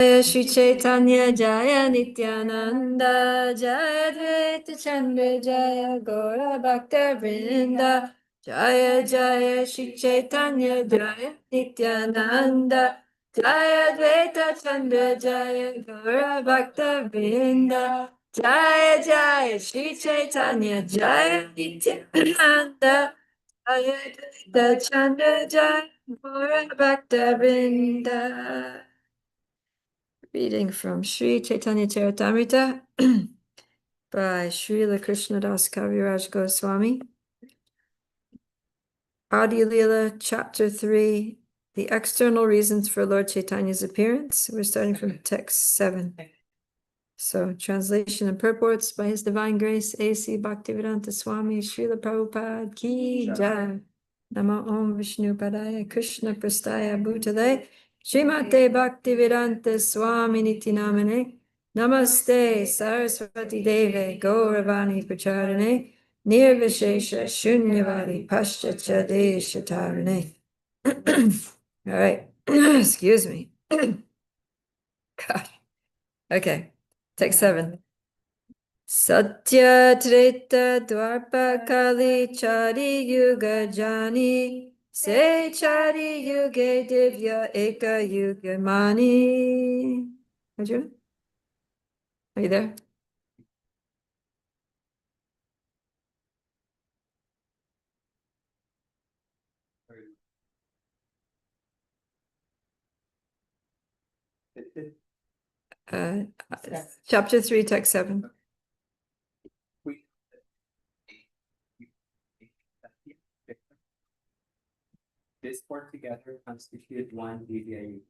Jaya Shri Chaitanya Jaya Nityananda Jaya Advaita Chandra Jaya Gaura Bhakta Vrinda Jaya Jaya Shri Chaitanya Jaya Nityananda Jaya Advaita Chandra Jaya Gaura Bhakta Vrinda Jaya Jaya Shri Chaitanya Jaya Nityananda Jaya Advaita Chandra Jaya Gaura Bhakta Vrinda. Reading from Sri Chaitanya Charitamrita by Srila Krishnadas Kaviraj Goswami. Adi-lila, Chapter 3, The External Reasons for Lord Chaitanya's Appearance. We're starting from text 7. So, translation and purports by His Divine Grace, A.C. Bhaktivedanta Swami, Srila Prabhupada Ki Jai. Namo Om Vishnu Padaya Krishna Prastaya Bhutale Srimate Bhaktivedanta Swami Niti Namane Namaste Saraswati Deve Gauravani Pracharane Nirvishesha Shunyavadi Paschacha Deshatarane. All right, excuse me. God. Okay, text 7. Satya Treta Dwarpa Kali Chari Yuga Jani Se Chari Yuge Divya Eka Yuga Mani. Arjuna? Are you there? Chapter 3, text 7. This four together constitute one DVA.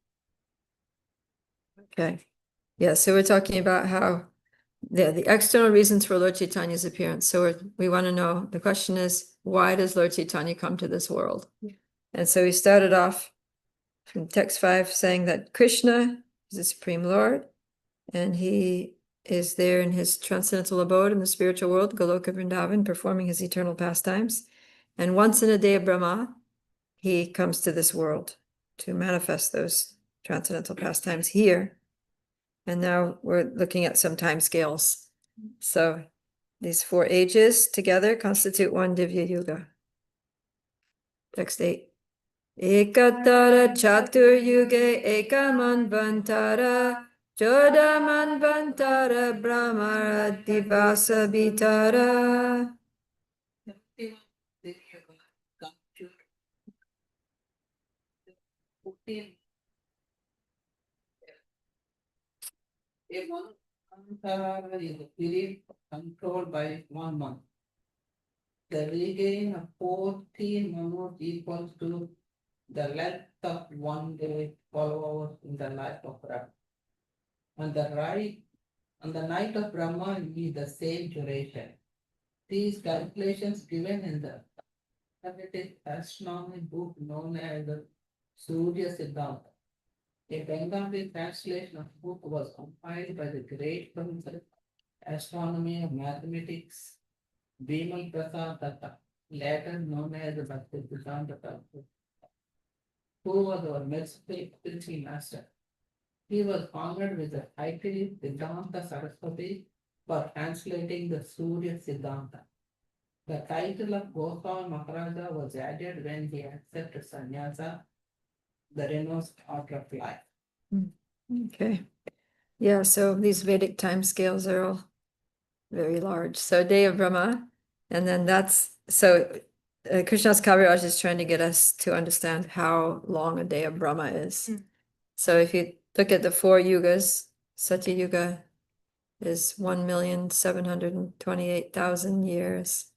Okay. Yeah, so we're talking about how the external reasons for Lord Chaitanya's appearance. So we want to know, the question is, why does Lord Chaitanya come to this world? And so we started off from text 5 saying that Krishna is the Supreme Lord, and he is there in his transcendental abode in the spiritual world, Goloka Vrindavan, performing his eternal pastimes. And once in a day of Brahma, he comes to this world to manifest those transcendental pastimes here. And now we're looking at some time scales. So these 4 ages together constitute one Divya Yuga. Text 8. Ekatara Chatur Yuge Ekamanvantara Jodamanvantara Brahmara Divasa Vitara. If is a period controlled by 1 month, the regain of 14 months equals to the length of 1 day, 12 hours in the life of Brahma. On the night of Brahma is the same duration. These calculations given in the astronomy book known as the Surya Siddhanta. A Bengali translation of the book was compiled by the great professor astronomy and mathematics Bimal Prasad Datta, later known as the Bhaktivedanta Thakur, who was our merciful spiritual master. He was honored with the title Vedanta Saraswati for translating the Surya Siddhanta. The title of Goswami Maharaja was added when he accepted sannyasa, the renounced order of life. Okay. Yeah, so these Vedic time scales are all very large. So day of Brahma, and then that's, so Krishnadas Kaviraj is trying to get us to understand how long a day of Brahma is. So if you look at the 4 yugas, Satya Yuga is 1,728,000 years.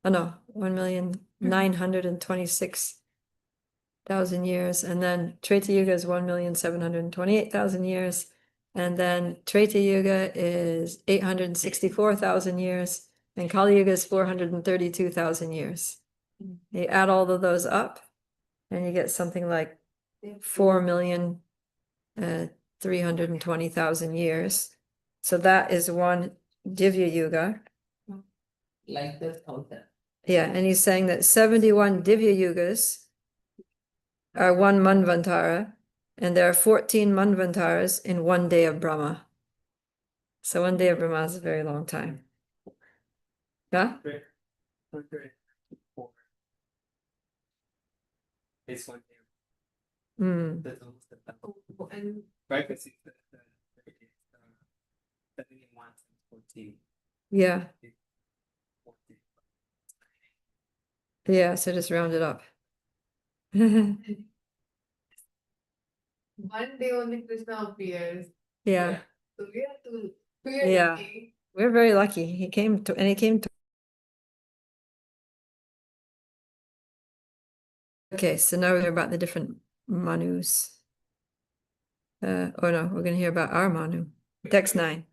Oh no, 1,926,000 years. And then Treta Yuga is 1,728,000 years. And then Treta Yuga is 864,000 years. And Kali Yuga is 432,000 years. You add all of those up, and you get something like 4,320,000 years. So that is one Divya Yuga. Like this thousand. Yeah, and he's saying that 71 Divya Yugas are one Manvantara, And there are 14 manvantaras in one day of Brahma. So one day of Brahma is a very long time. Yeah? It's one day. Mm, That's almost the And right, because it's the 71 and 14. yeah. 14. Yeah, so just round it up. one day only Krishna appears. Yeah, So we have to. Yeah. we're very lucky. He came to, and he came to. Okay, so now we're about the different Manus. Oh no, we're gonna hear about our Manu. Text 9.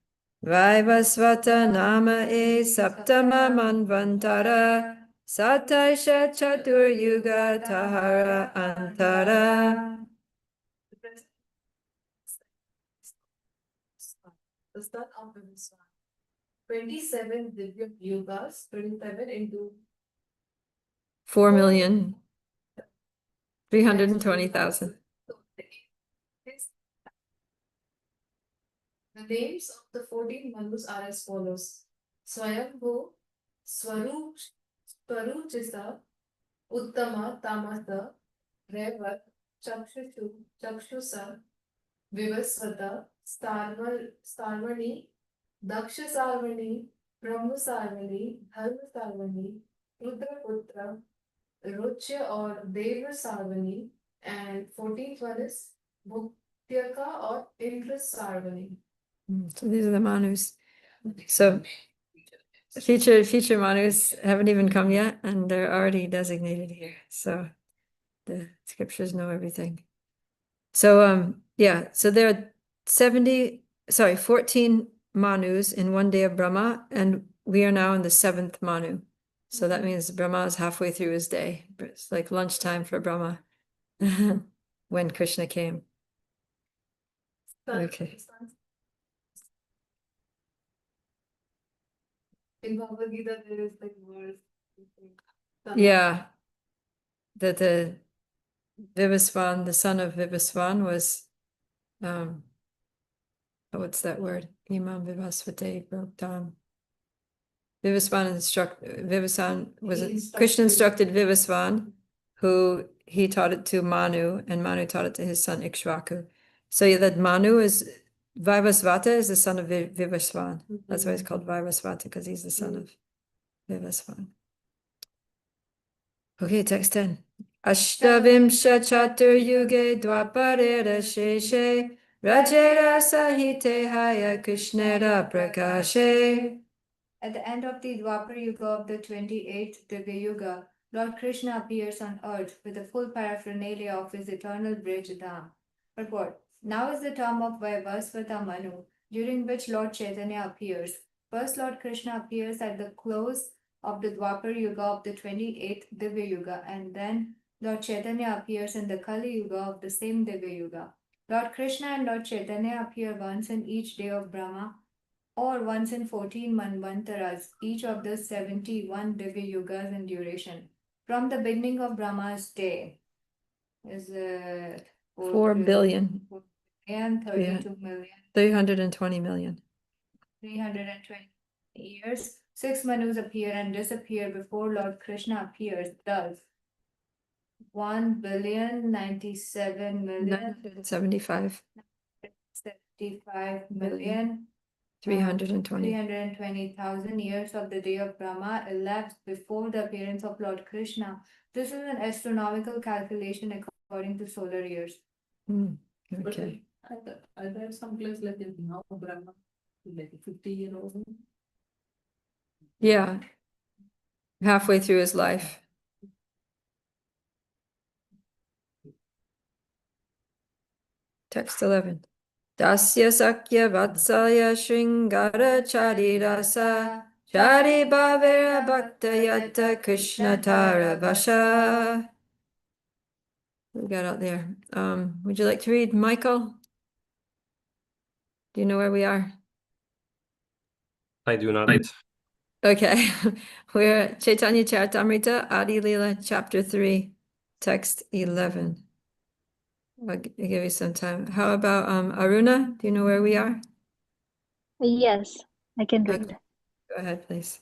Vaivasvata nama e saptama manvantara sataisha chatur yuga tahara antara. The start of the Vishwan. 27 Divya Yugas, 27 into 4,320,000. The names of the 14 Manus are as follows: Swayambhu, Swaruchisa, Uttama, Tamasa, Revat, Chakshusa, Vivasvata, Starvani, Daksha Sarvani, Brahma Sarvani, Dharma Sarvani, Rudraputra, Ruchya or Deva Sarvani, and 14th one is Bhuktyaka or Indra Sarvani. So these are the Manus. So future Manus haven't even come yet, and they're already designated here. So the scriptures know everything. So yeah, so there are 14 Manus in one day of Brahma, and we are now in the 7th Manu. So that means Brahma is halfway through his day. It's like lunchtime for Brahma when Krishna came. Okay. In Bhagavad Gita, there is like verse. Yeah. That the Vivasvan, the son of Vivasvan was what's that word? Imam Vivasvate Bhaktam. Vivasvan was Krishna instructed Vivasvan, who he taught it to Manu, and Manu taught it to his son Ikshvaku. So yeah, that Manu is Vivasvata is the son of Vivasvan. That's why he's called Vivasvata, because he's the son of Vivasvan. Okay, text 10. Ashtavimsha chatur yuge dwaparera sheshe rajera sahite haya krishnera prakashe. At the end of the Dwapar Yuga of the 28th Divya Yuga, Lord Krishna appears on earth with the full paraphernalia of his eternal bridge Dham. Purport. Now is the term of Vaivasvata Manu, during which Lord Chaitanya appears. First, Lord Krishna appears at the close of the Dwapar Yuga of the 28th Divya Yuga, and then Lord Chaitanya appears in the Kali Yuga of the same Divya Yuga. Lord Krishna and Lord Chaitanya appear once in each day of Brahma, or once in 14 manvantaras, each of the 71 Divya Yugas in duration. From the beginning of Brahma's day is 4 billion. And 32 million. 320 million. 320 years. 6 Manus appear and disappear before Lord Krishna appears. Thus, 975. 75 million. 320. 320,000 years of the day of Brahma elapsed before the appearance of Lord Krishna. This is an astronomical calculation according to solar years. Okay. I read someplace like in now Brahma, like 50-year-old. Yeah. Halfway through his life. Text 11. Dasya Sakya Vatsalya Shringara Charirasa Chari Bhavera Bhaktayata Krishna Tara Vasha. We got out there. Would you like to read, Michael? Do you know where we are? I do not. Okay. We're Caitanya Charitamrita, Adi-lila, chapter 3, text 11. I'll give you some time. How about Aruna? Do you know where we are? Yes, I can read. Okay, go ahead, please.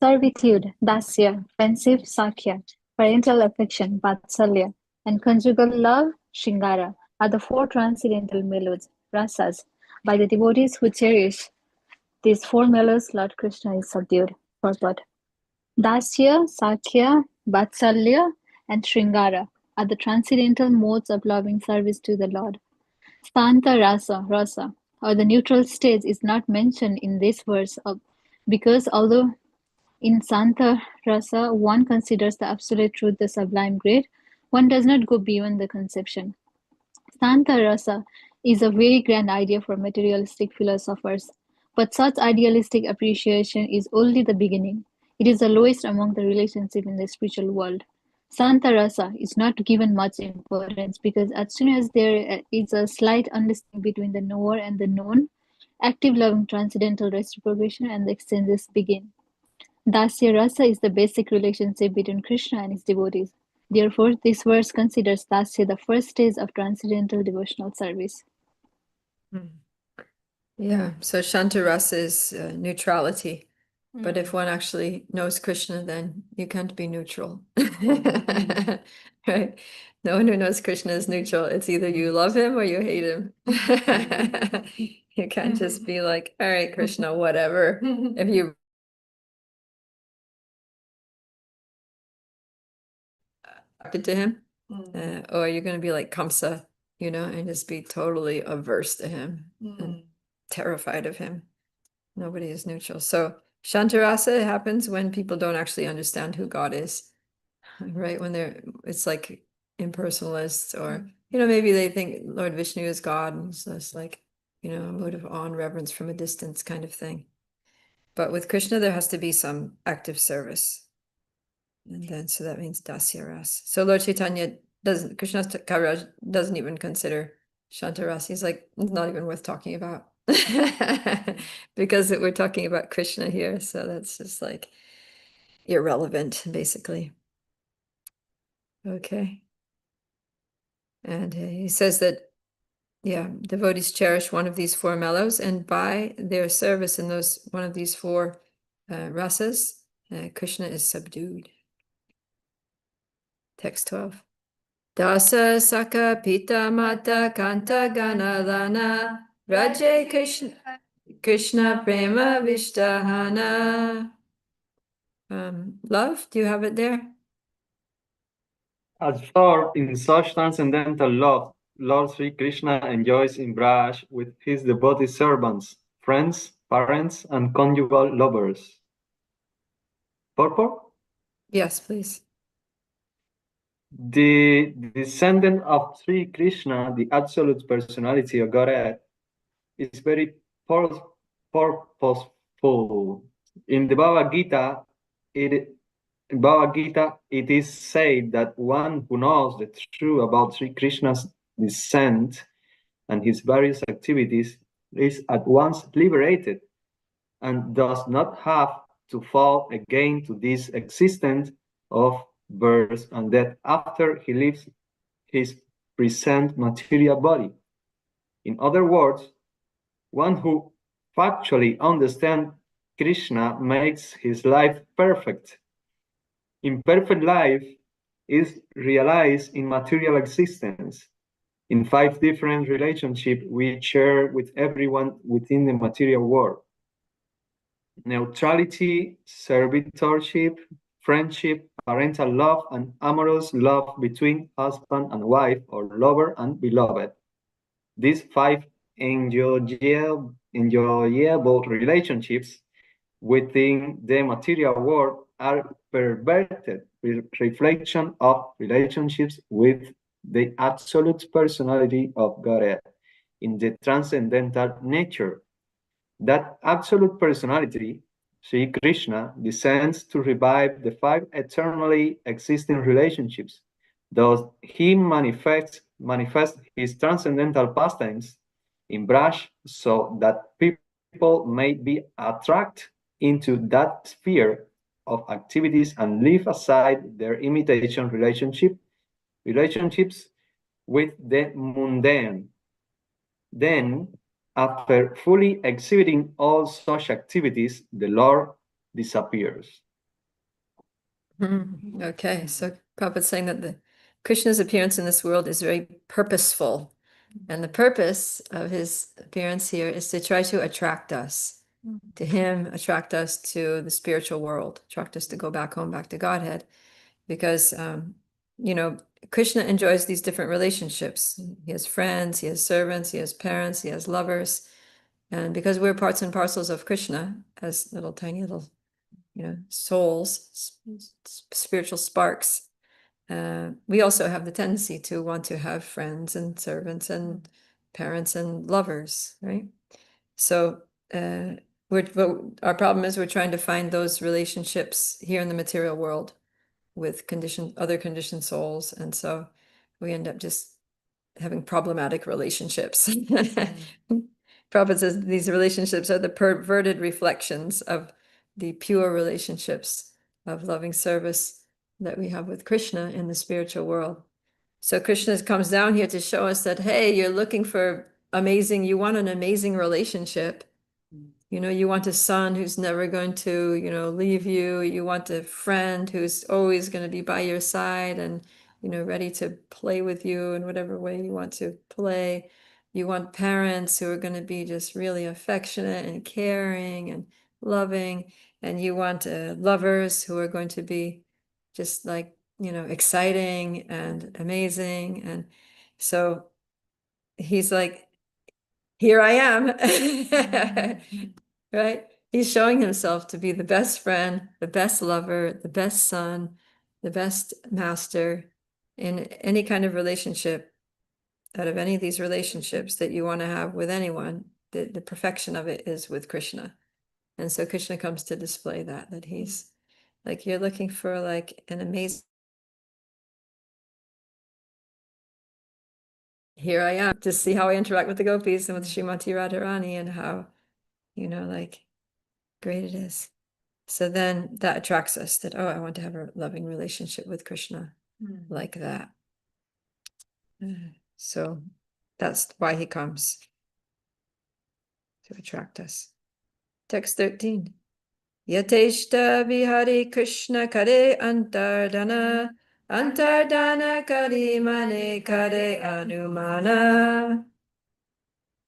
Servitude, dasya, pensive, sakya, parental affection, vatsalya, and conjugal love, shingara, are the four transcendental mellows, rasas. By the devotees who cherish these four mellows, Lord Krishna is subdued. Purport. Dasya, sakya, vatsalya, and shringara are the transcendental modes of loving service to the Lord. Santa rasa, or the neutral stage, is not mentioned in this verse because although in Santa Rasa one considers the absolute truth the sublime great, one does not go beyond the conception. Santa Rasa is a very grand idea for materialistic philosophers, but such idealistic appreciation is only the beginning. It is the lowest among the relationships in the spiritual world. Santa Rasa is not given much importance because as soon as there is a slight understanding between the knower and the known, active loving transcendental reciprocation and the exchanges begin. Dasya Rasa is the basic relationship between Krishna and his devotees. Therefore, this verse considers Dasya the first stage of transcendental devotional service. Yeah, so Shantarasa is neutrality. But if one actually knows Krishna, then you can't be neutral. Right? No one who knows Krishna is neutral. It's either you love him or you hate him. You can't just be like, all right, Krishna, whatever. If you to him, or you're going to be like Kamsa, and just be totally averse to him and terrified of him. Nobody is neutral. So Shantarasa happens when people don't actually understand who God is, right? When it's like impersonalists, or, maybe they think Lord Vishnu is God, and so it's like, a mode of awe and reverence from a distance kind of thing. But with Krishna, there has to be some active service. And then, so that means Dasya Ras. So Lord Chaitanya Krishna Kaviraj doesn't even consider Shantarasa. He's like, it's not even worth talking about. Because we're talking about Krishna here. So that's just like irrelevant, basically. Okay. And he says that, devotees cherish one of these four mellows, and by their service in one of these four rasas, Krishna is subdued. Text 12. Dasa Saka Pita Mata Kanta Gana Lana Raje Krishna Prema Vishtahana. Love, do you have it there? Absorbed in such transcendental love, Lord Sri Krishna enjoys in Braj with his devoted servants, friends, parents, and conjugal lovers. Purport? Yes, please. The descendant of Sri Krishna, the absolute personality of Godhead, is very purposeful. In the Bhagavad Gita, it is said that one who knows the truth about Sri Krishna's descent and his various activities is at once liberated and does not have to fall again to this existence of birth and death after he leaves his present material body. In other words, one who factually understands Krishna makes his life perfect. Imperfect life is realized in material existence, in 5 different relationships we share with everyone within the material world. Neutrality, servitorship, friendship, parental love, and amorous love between husband and wife or lover and beloved. These 5 enjoyable relationships within the material world are perverted reflection of relationships with the absolute personality of Godhead in the transcendental nature. That absolute personality, Sri Krishna, descends to revive the 5 eternally existing relationships. Thus, he manifests his transcendental pastimes in Braj so that people may be attracted into that sphere of activities and leave aside their imitation relationships with the mundane. Then, after fully exhibiting all such activities, the Lord disappears. Okay, so Prabhupada's saying that the Krishna's appearance in this world is very purposeful. And the purpose of his appearance here is to try to attract us to him, attract us to the spiritual world, attract us to go back home, back to Godhead. Because, you know, Krishna enjoys these different relationships. He has friends, he has servants, he has parents, he has lovers. And because we're parts and parcels of Krishna as little tiny little, you know, souls, spiritual sparks, we also have the tendency to want to have friends and servants and parents and lovers, right? So our problem is we're trying to find those relationships here in the material world with other conditioned souls, and so we end up just having problematic relationships. Prabhupada says these relationships are the perverted reflections of the pure relationships of loving service that we have with Krishna in the spiritual world. So Krishna comes down here to show us that, hey, you're looking for you want an amazing relationship. You know, you want a son who's never going to, you know, leave you. You want a friend who's always going to be by your side and, you know, ready to play with you in whatever way you want to play. You want parents who are going to be just really affectionate and caring and loving. And you want lovers who are going to be just like, you know, exciting and amazing. And so he's like, here I am. Right? He's showing himself to be the best friend, the best lover, the best son, the best master in any kind of relationship. Out of any of these relationships that you want to have with anyone, the perfection of it is with Krishna. And so Krishna comes to display that he's like, you're looking for like an amazing. Here I am to see how I interact with the gopis and with Srimati Radharani and how, you know, like great it is. So then that attracts us that, oh, I want to have a loving relationship with Krishna like that. So that's why he comes to attract us. Text 13. Yateshta vihari Krishna kare antardana kari mane kare anumana.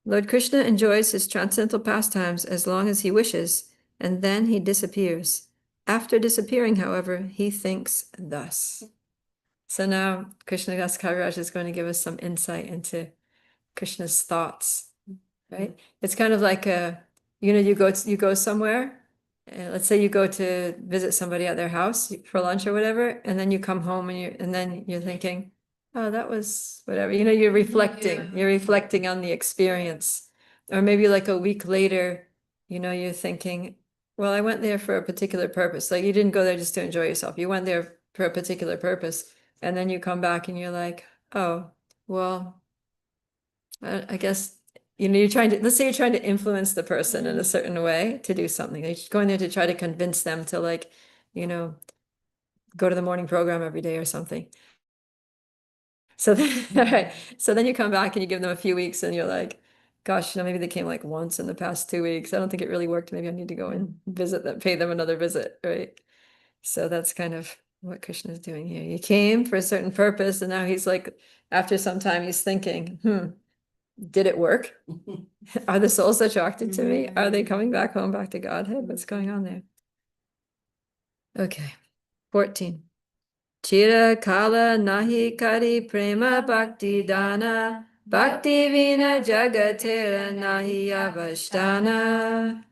Lord Krishna enjoys his transcendental pastimes as long as he wishes, and then he disappears. After disappearing, however, he thinks thus. So now Krishna Das Kaviraj is going to give us some insight into Krishna's thoughts, right? It's kind of like you know, you go somewhere, let's say you go to visit somebody at their house for lunch or whatever, and then you come home and then you're thinking, oh, that was whatever. You know, you're reflecting on the experience. Or maybe like a week later, you know, you're thinking, well, I went there for a particular purpose. Like you didn't go there just to enjoy yourself. You went there for a particular purpose. And then you come back and you're like, oh, well, I guess, you know, let's say you're trying to influence the person in a certain way to do something. You're going there to try to convince them to, like, you know, go to the morning program every day or something. So then, all right. So then you come back and you give them a few weeks and you're like, gosh, you know, maybe they came like once in the past 2 weeks. I don't think it really worked. Maybe I need to go and visit them, pay them another visit, right? So that's kind of what Krishna is doing here. You came for a certain purpose, and now he's like, after some time, he's thinking, did it work? Are the souls attracted to me? Are they coming back home, back to Godhead? What's going on there? Okay, 14. Chira kala nahi kari prema bhakti dana bhakti vina jagatera nahi avashtana.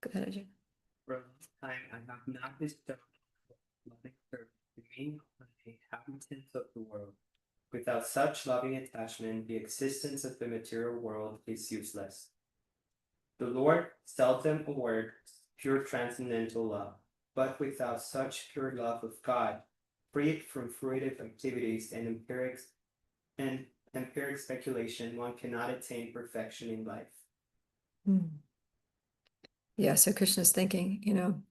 Go ahead, Ajay. For a long time, I have not bestowed loving service to me on the inhabitants of the world. Without such loving attachment, the existence of the material world is useless. The Lord seldom awards pure transcendental love, but without such pure love of God, freed from fruitive activities and empiric speculation, one cannot attain perfection in life. Yeah, so Krishna's thinking, you know,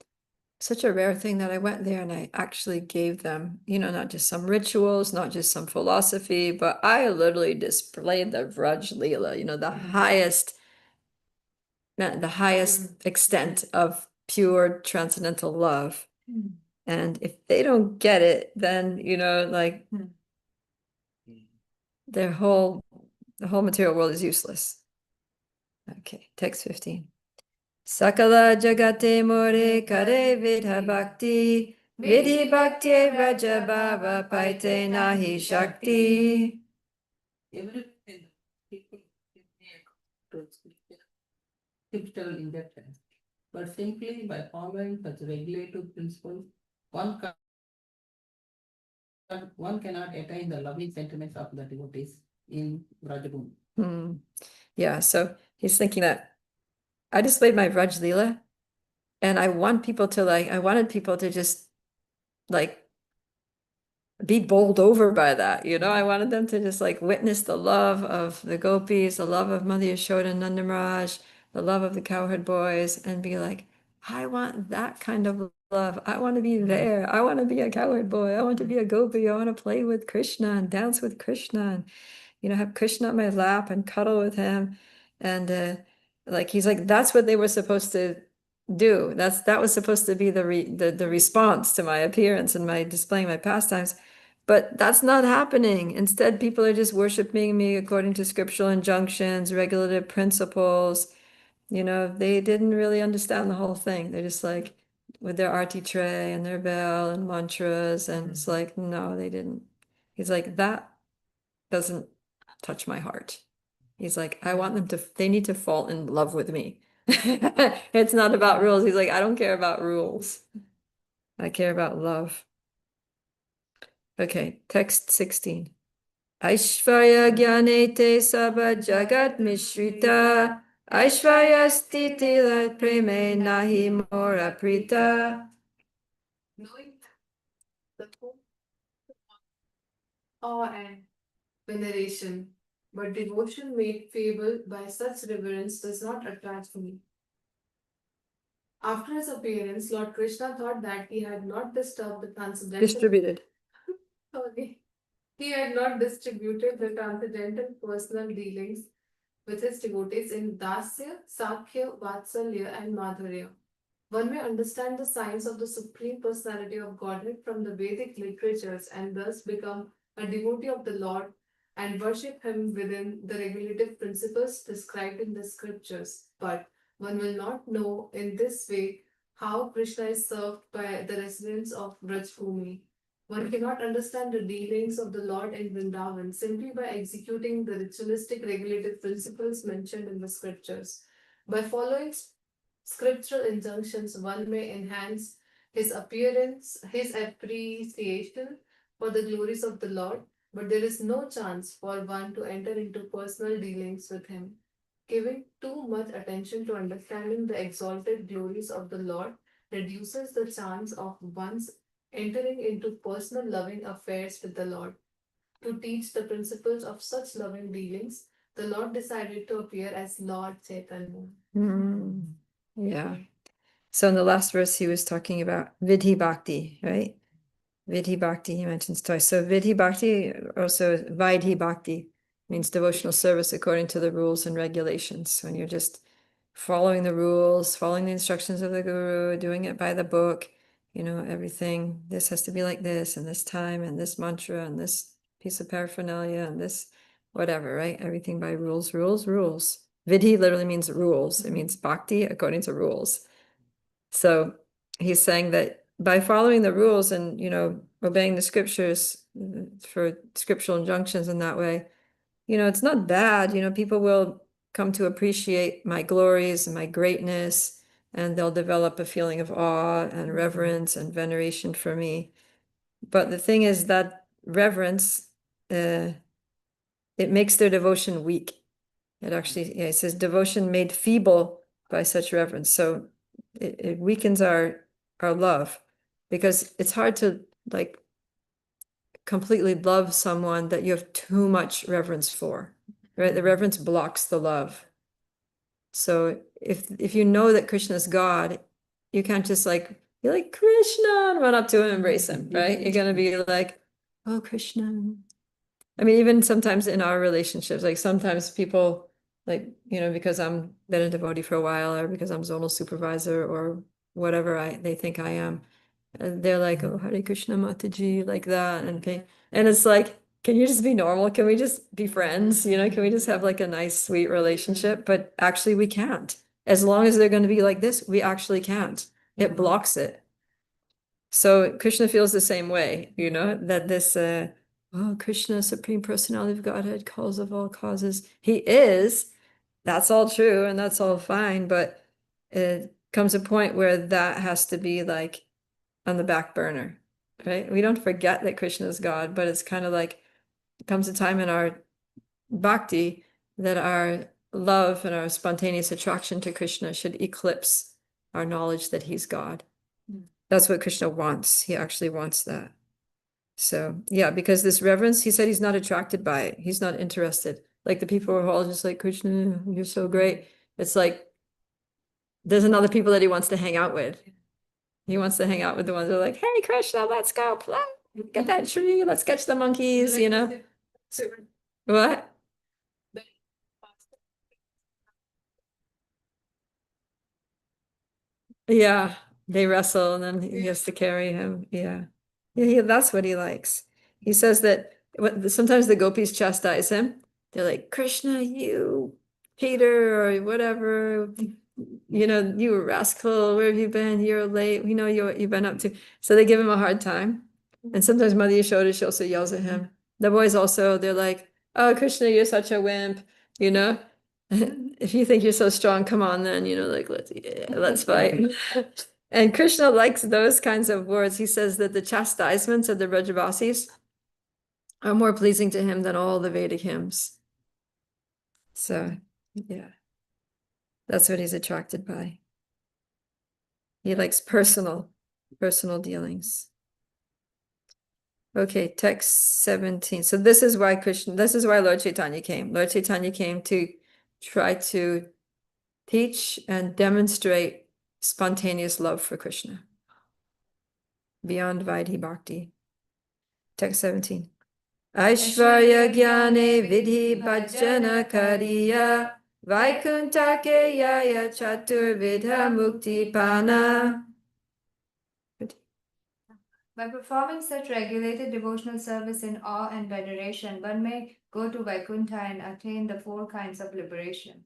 such a rare thing that I went there and I actually gave them, not just some rituals, not just some philosophy, but I literally displayed the Adi-lila, the highest extent of pure transcendental love. And if they don't get it, then, like the whole material world is useless. Okay, text 15. Sakala jagate more kare vidha bhakti, vidhi bhakti raja bhava paite nahi shakti. Every people give me a spiritual independence, but simply by following such regulative principles, one cannot attain the loving sentiments of the devotees in Rajabhumi. Yeah, so he's thinking that I displayed my Adi-lila, and I wanted people to just like be bowled over by that, I wanted them to just like witness the love of the gopis, the love of Mother Yashoda and Nanda Maharaj, the love of the cowherd boys, and be like, I want that kind of love. I want to be there. I want to be a cowherd boy. I want to be a gopi. I want to play with Krishna and dance with Krishna and, have Krishna on my lap and cuddle with him. And like he's like, that's what they were supposed to do. That was supposed to be the response to my appearance and my displaying my pastimes. But that's not happening. Instead, people are just worshiping me according to scriptural injunctions, regulative principles. They didn't really understand the whole thing. They're just like with their arti tray and their bell and mantras. And it's like, no, they didn't. He's like, that doesn't touch my heart. He's like, I want them they need to fall in love with me. It's not about rules. He's like, I don't care about rules. I care about love. Okay, text 16. Aishvarya Gyanete Sabha Jagat Mishrita Aishvarya Stiti Lat Preme Nahi Mora Prita. Knowing the whole awe and veneration, but devotion made fable by such reverence does not attract me. After his appearance, Lord Krishna thought that he had not disturbed the transcendental. Sorry. He had not distributed the transcendental personal dealings with his devotees in Dasya, Sakhya, Vatsalya, and Madhurya. One may understand the science of the Supreme Personality of Godhead from the Vedic literatures and thus become a devotee of the Lord and worship him within the regulative principles described in the scriptures. But one will not know in this way how Krishna is served by the residents of Brajbhumi. One cannot understand the dealings of the Lord in Vrindavan simply by executing the ritualistic regulative principles mentioned in the scriptures. By following scriptural injunctions, one may enhance his appreciation for the glories of the Lord, but there is no chance for one to enter into personal dealings with him. Giving too much attention to understanding the exalted glories of the Lord reduces the chance of one's entering into personal loving affairs with the Lord. To teach the principles of such loving dealings, the Lord decided to appear as Lord Caitanya. Yeah. So in the last verse, he was talking about Vidhi Bhakti, right? Vidhi Bhakti, he mentions twice. So Vidhi Bhakti, also Vaidhi Bhakti, means devotional service according to the rules and regulations. When you're just following the rules, following the instructions of the guru, doing it by the book, everything. This has to be like this, and this time, and this mantra, and this piece of paraphernalia, and this whatever, right? Everything by rules, rules, rules. Vidhi literally means rules. It means bhakti according to rules. So he's saying that by following the rules and, obeying the scriptures for scriptural injunctions in that way, it's not bad. People will come to appreciate my glories and my greatness, and they'll develop a feeling of awe and reverence and veneration for me. But the thing is that reverence, it makes their devotion weak. It actually, it says devotion made feeble by such reverence. So it weakens our love, because it's hard to like completely love someone that you have too much reverence for, right? The reverence blocks the love. So if you know that Krishna is God, you can't just like You're like, Krishna, and run up to him, embrace him, right? You're gonna be like, oh, Krishna. I mean, even sometimes in our relationships, like sometimes people, like, because I'm been a devotee for a while, or because I'm zonal supervisor, or whatever they think I am, and they're like, oh, Hare Krishna Mataji, like that, and it's like, can you just be normal? Can we just be friends? Can we just have like a nice, sweet relationship? But actually, we can't. As long as they're going to be like this, we actually can't. It blocks it. So Krishna feels the same way, that this, oh, Krishna, Supreme Personality of Godhead, cause of all causes. He is. That's all true and that's all fine, but it comes a point where that has to be like on the back burner, right? We don't forget that Krishna is God, but it's kind of like it comes a time in our bhakti that our love and our spontaneous attraction to Krishna should eclipse our knowledge that he's God. That's what Krishna wants. He actually wants that. So yeah, because this reverence, he said he's not attracted by it. He's not interested. Like the people who are all just like, Krishna, you're so great. It's like, there's another people that he wants to hang out with. He wants to hang out with the ones that are like, hey, Krishna, let's go play. Get that tree. Let's catch the monkeys, What? Yeah, they wrestle and then he has to carry him. Yeah. That's what he likes. He says that sometimes the gopis chastise him. They're like, Krishna, you, Peter, or whatever, you rascal, where have you been? You're late. We know you've been up to. So they give him a hard time. And sometimes Mother Yashoda, she also yells at him. The boys also, they're like, oh, Krishna, you're such a wimp, If you think you're so strong, come on then, like let's fight. And Krishna likes those kinds of words. He says that the chastisements of the Brajavasis are more pleasing to him than all the Vedic hymns. So, yeah, that's what he's attracted by. He likes personal dealings. Okay, text 17. So this is why Lord Chaitanya came. Lord Chaitanya came to try to teach and demonstrate spontaneous love for Krishna beyond Vaidhi Bhakti. Text 17. Aishvarya Jnane Vidhi Bhajana Kariya Vaikuntake Yaya Chaturvidha Mukti Pana. By performing such regulated devotional service in awe and veneration, one may go to Vaikuntha and attain the 4 kinds of liberation.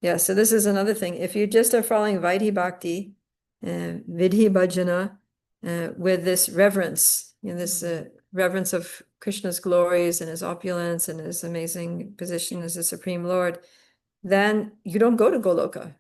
Yeah, so this is another thing. If you just are following Vaidhi Bhakti, Vidhi Bhajana, with this reverence, this reverence of Krishna's glories and his opulence and his amazing position as the Supreme Lord, then you don't go to Goloka.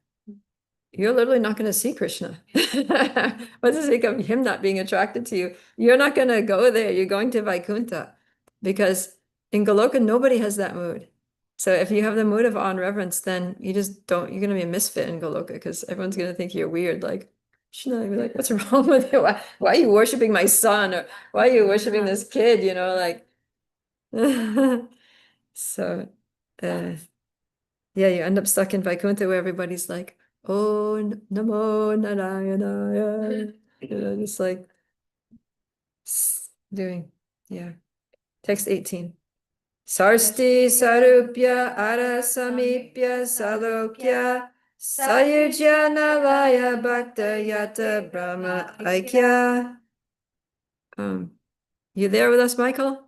You're literally not going to see Krishna. What does it make of him not being attracted to you? You're not going to go there. You're going to Vaikuntha, because in Goloka, nobody has that mood. So if you have the mood of awe and reverence, then you're going to be a misfit in Goloka, because everyone's going to think you're weird. Like, Krishna, you're like, what's wrong with you? Why are you worshiping my son? Or why are you worshiping this kid? So, yeah, you end up stuck in Vaikuntha where everybody's like, oh, namo narayanaya, just like doing, yeah. Text 18. Sarsti sarupya arasamipya salokya sayujya nalaya bhakta yata brahma aikya. You there with us, Michael?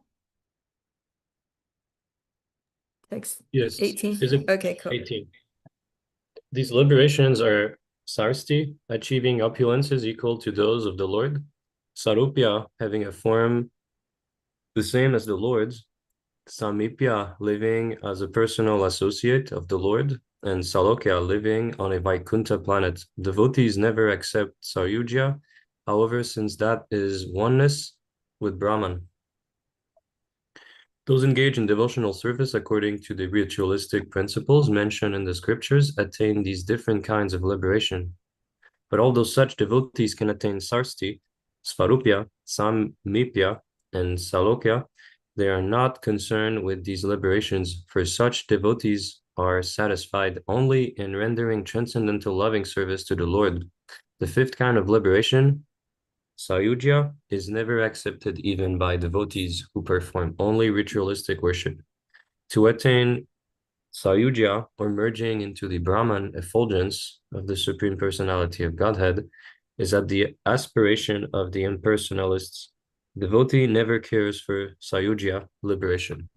Text Yes. 18. Is it Okay, cool. 18? These liberations are sarsti, achieving opulences equal to those of the Lord, sarupya, having a form the same as the Lord's, samipya, living as a personal associate of the Lord, and salokya, living on a Vaikuntha planet. Devotees never accept sayujya, however, since that is oneness with Brahman. Those engaged in devotional service according to the ritualistic principles mentioned in the scriptures attain these different kinds of liberation. But although such devotees can attain sarsti, svarupya, samipya, and salokya, they are not concerned with these liberations, for such devotees are satisfied only in rendering transcendental loving service to the Lord. The 5th kind of liberation Sayujya is never accepted even by devotees who perform only ritualistic worship. To attain Sayujya, or merging into the Brahman effulgence of the Supreme Personality of Godhead, is at the aspiration of the impersonalists. Devotee never cares for Sayujya liberation.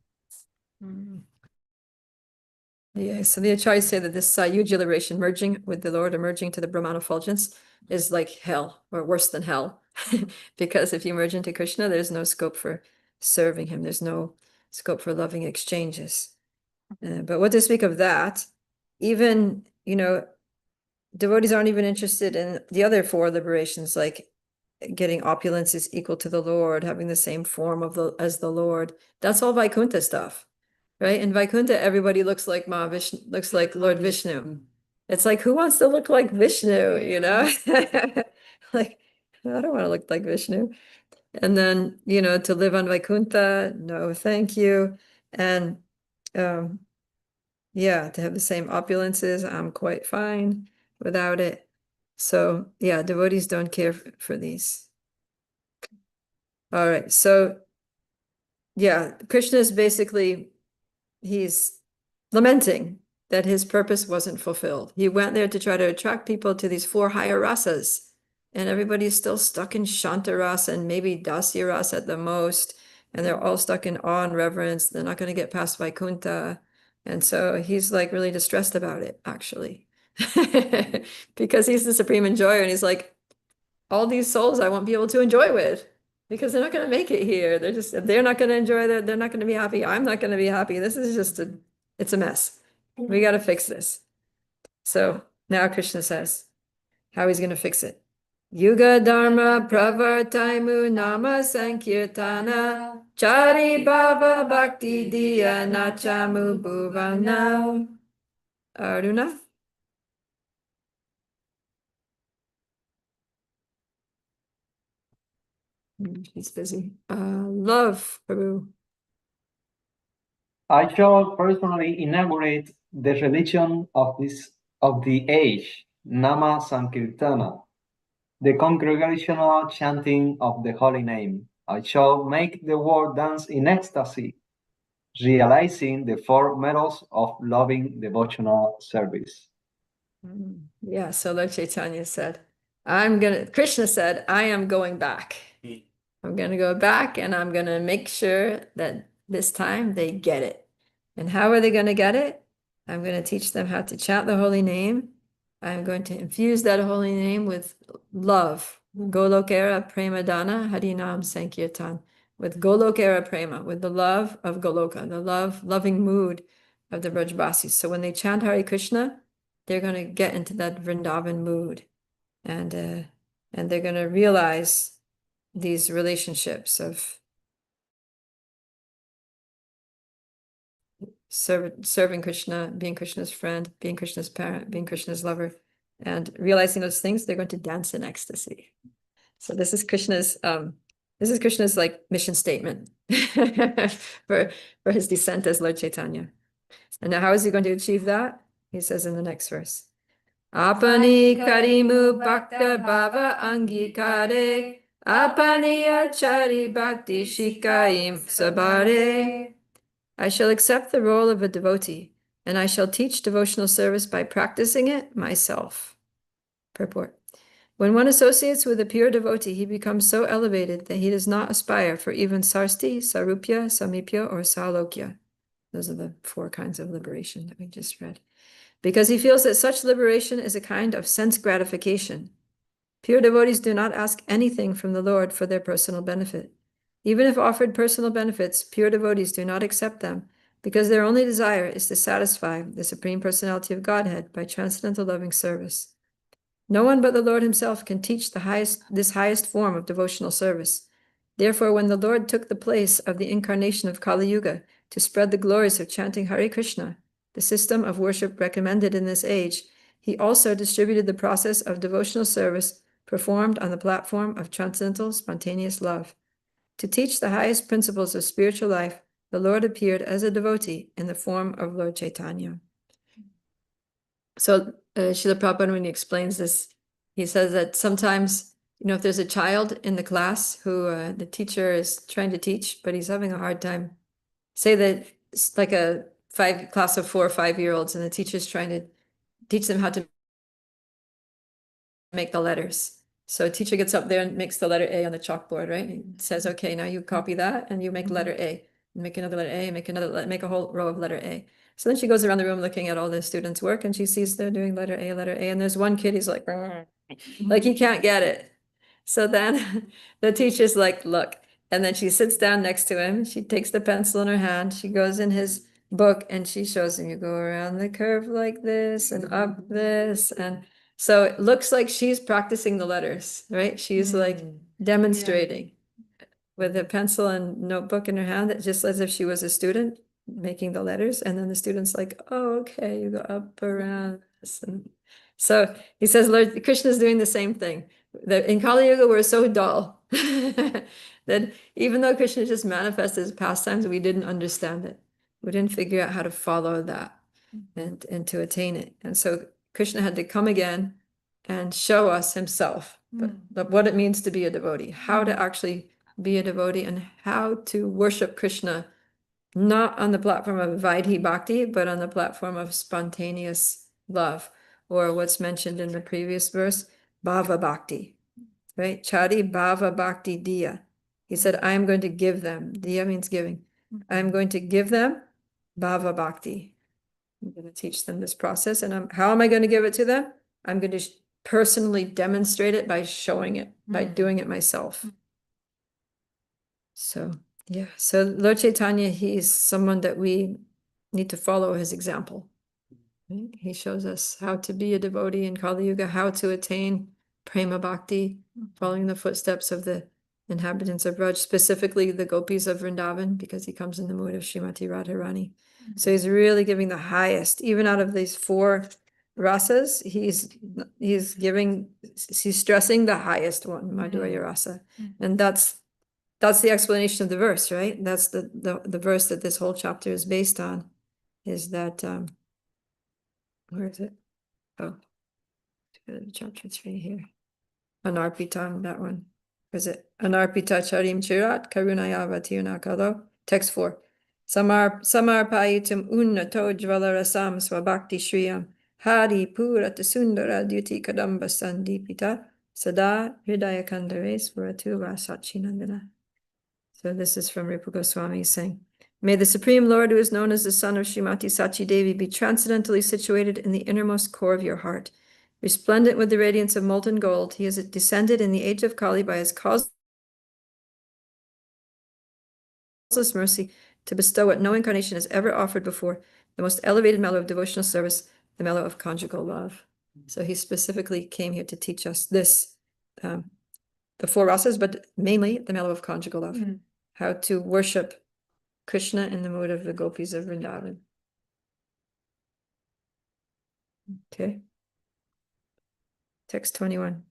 Yeah, so the acharyas say that this Sayujya liberation, merging with the Lord or merging to the Brahman effulgence, is like hell or worse than hell. Because if you merge into Krishna, there's no scope for serving him. There's no scope for loving exchanges. But what to speak of that, even, devotees aren't even interested in the other four liberations, like getting opulence is equal to the Lord, having the same form as the Lord. That's all Vaikuntha stuff, right? In Vaikuntha, everybody looks like looks like Lord Vishnu. It's like, who wants to look like Vishnu, Like, I don't want to look like Vishnu. And then, to live on Vaikuntha, no, thank you. And yeah, to have the same opulences, I'm quite fine without it. So yeah, devotees don't care for these. All right, so yeah, Krishna is basically, he's lamenting that his purpose wasn't fulfilled. He went there to try to attract people to these four higher rasas, and everybody's still stuck in Shanta rasa and maybe Dasya rasa at the most, and they're all stuck in awe and reverence. They're not going to get past Vaikuntha. And so he's like really distressed about it, actually, because he's the supreme enjoyer, and he's like, all these souls I won't be able to enjoy with, because they're not going to make it here. They're not going to enjoy that. They're not going to be happy. I'm not going to be happy. This is just it's a mess. We got to fix this. So now Krishna says how he's going to fix it. Yuga Dharma Pravartaimu Nama Sankirtana Chari Bhava Bhakti Diya Nachamu Bhuvana. Aruna? He's busy. Love, Prabhu. I shall personally inaugurate the religion of the age, Nama Sankirtana, the congregational chanting of the holy name. I shall make the world dance in ecstasy, realizing the four methods of loving devotional service. Yeah, so Lord Chaitanya said, Krishna said, I am going back. I'm going to go back, and I'm going to make sure that this time they get it. And how are they going to get it? I'm going to teach them how to chant the holy name. I'm going to infuse that holy name with love. Golokera Prema Dana Harinam Sankirtan. With Golokera Prema, with the love of Goloka, the loving mood of the Brajbasis. So when they chant Hare Krishna, they're going to get into that Vrindavan mood. And they're going to realize these relationships of serving Krishna, being Krishna's friend, being Krishna's parent, being Krishna's lover, and realizing those things, they're going to dance in ecstasy. So this is Krishna's like mission statement for his descent as Lord Chaitanya. And now how is he going to achieve that? He says in the next verse. Apani karimu bhakta bhava angikare apani achari bhakti shikaim sabare. I shall accept the role of a devotee, and I shall teach devotional service by practicing it myself. Purport. When one associates with a pure devotee, he becomes so elevated that he does not aspire for even sarsti, sarupya, samipya, or salokya. Those are the four kinds of liberation that we just read. Because he feels that such liberation is a kind of sense gratification. Pure devotees do not ask anything from the Lord for their personal benefit. Even if offered personal benefits, pure devotees do not accept them, because their only desire is to satisfy the Supreme Personality of Godhead by transcendental loving service. No one but the Lord himself can teach this highest form of devotional service. Therefore, when the Lord took the place of the incarnation of Kali Yuga to spread the glories of chanting Hare Krishna, the system of worship recommended in this age, he also distributed the process of devotional service performed on the platform of transcendental spontaneous love. To teach the highest principles of spiritual life, the Lord appeared as a devotee in the form of Lord Chaitanya. So Srila Prabhupada, when he explains this, he says that sometimes you know, if there's a child in the class who the teacher is trying to teach, but he's having a hard time, say that it's like a class of 4 or 5-year-olds, and the teacher's trying to teach them how to make the letters. So a teacher gets up there and makes the letter A on the chalkboard, right? And says, okay, now you copy that and you make letter A, and make another letter A, make another, make a whole row of letter A. So then she goes around the room looking at all the students' work, and she sees they're doing letter A, and there's one kid, he's like he can't get it. So then the teacher's like, look, and then she sits down next to him, she takes the pencil in her hand, she goes in his book and she shows him, you go around the curve like this and up this. And so it looks like she's practicing the letters, right? She's like demonstrating with a pencil and notebook in her hand, just as if she was a student making the letters. And then the student's like, oh, okay, you go up around this. And so he says, Lord Krishna is doing the same thing. That in Kali Yuga, we're so dull that even though Krishna just manifested his pastimes, we didn't understand it. We didn't figure out how to follow that and to attain it. And so Krishna had to come again and show us himself, but what it means to be a devotee, how to actually be a devotee, and how to worship Krishna, not on the platform of Vaidhi Bhakti, but on the platform of spontaneous love, or what's mentioned in the previous verse, Bhava Bhakti, right? Chari Bhava Bhakti Diya. He said, I'm going to give them. Diya means giving. I'm going to give them Bhava Bhakti. I'm going to teach them this process. And how am I going to give it to them? I'm going to personally demonstrate it by showing it, by doing it myself. So, yeah. So Lord Chaitanya, he's someone that we need to follow his example. Right? He shows us how to be a devotee in Kali Yuga, how to attain Prema Bhakti, following the footsteps of the inhabitants of Braj, specifically the gopis of Vrindavan, because he comes in the mood of Srimati Radharani. So he's really giving the highest, even out of these 4 rasas, he's stressing the highest one, Madhurya rasa. And that's the explanation of the verse, right? That's the verse that this whole chapter is based on, is that where is it? Oh, chapter 3 here. Anarpitam, that one. Is it Anarpita Charim Chirat Karunayavatirna Kalo? Text 4. Samarpayitum unnato jvalarasam swabhakti shriyam Hari purata sundara duti kadamba sandipita Sada hridaya kandare swaratu vasachinandana. So this is from Rupa Goswami saying, may the Supreme Lord, who is known as the son of Srimati Sachi Devi, be transcendently situated in the innermost core of your heart. Resplendent with the radiance of molten gold, he is descended in the age of Kali by his causeless mercy to bestow what no incarnation has ever offered before, the most elevated mellow of devotional service, the mellow of conjugal love. So he specifically came here to teach us this, the 4 rasas, but mainly the mellow of conjugal love, how to worship Krishna in the mood of the gopis of Vrindavan. Okay. Text 21.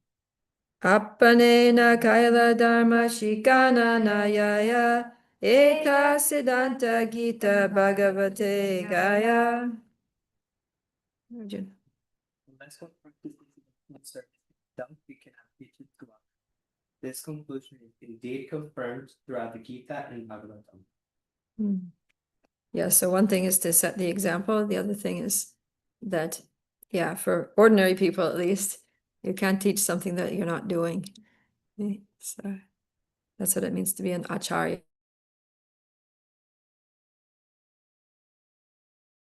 Appanena kaila dharma shikana nayaya eka siddhanta gita bhagavate gaya. Arjuna. Unless one practices self, we cannot teach it to others. This conclusion is indeed confirmed throughout the Gita and Bhagavatam. Yeah, so one thing is to set the example. The other thing is that, yeah, for ordinary people at least, you can't teach something that you're not doing. Okay? So that's what it means to be an acharya.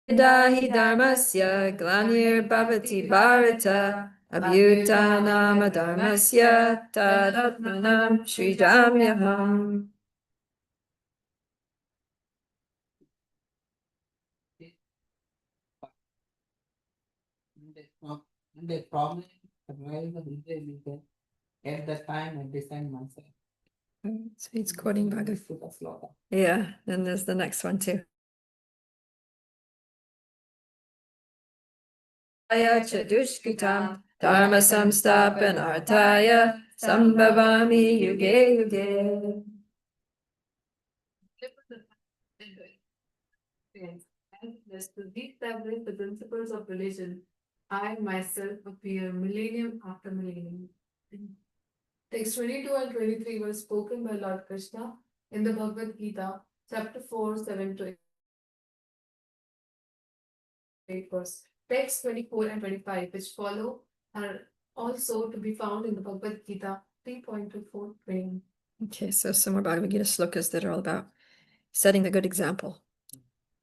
Dahi dharmasya glanir bhavati bharata abhyutanam dharmasya tadatmanam sridhamyaham. They probably advise the Vijay at the time I designed myself. So he's quoting Bhagavad. Yeah, then there's the next one too. Chadushkitam dharma samstapanartaya sambhavami yuge yuge. As to establish the principles of religion, I myself appear millennium after millennium. Text 22 and 23 were spoken by Lord Krishna in the Bhagavad Gita, chapter 4, 7 to 8 verse. Text 24 and 25, which follow, are also to be found in the Bhagavad Gita 3.24 20. Okay, so some more Bhagavad Gita slokas that are all about setting the good example.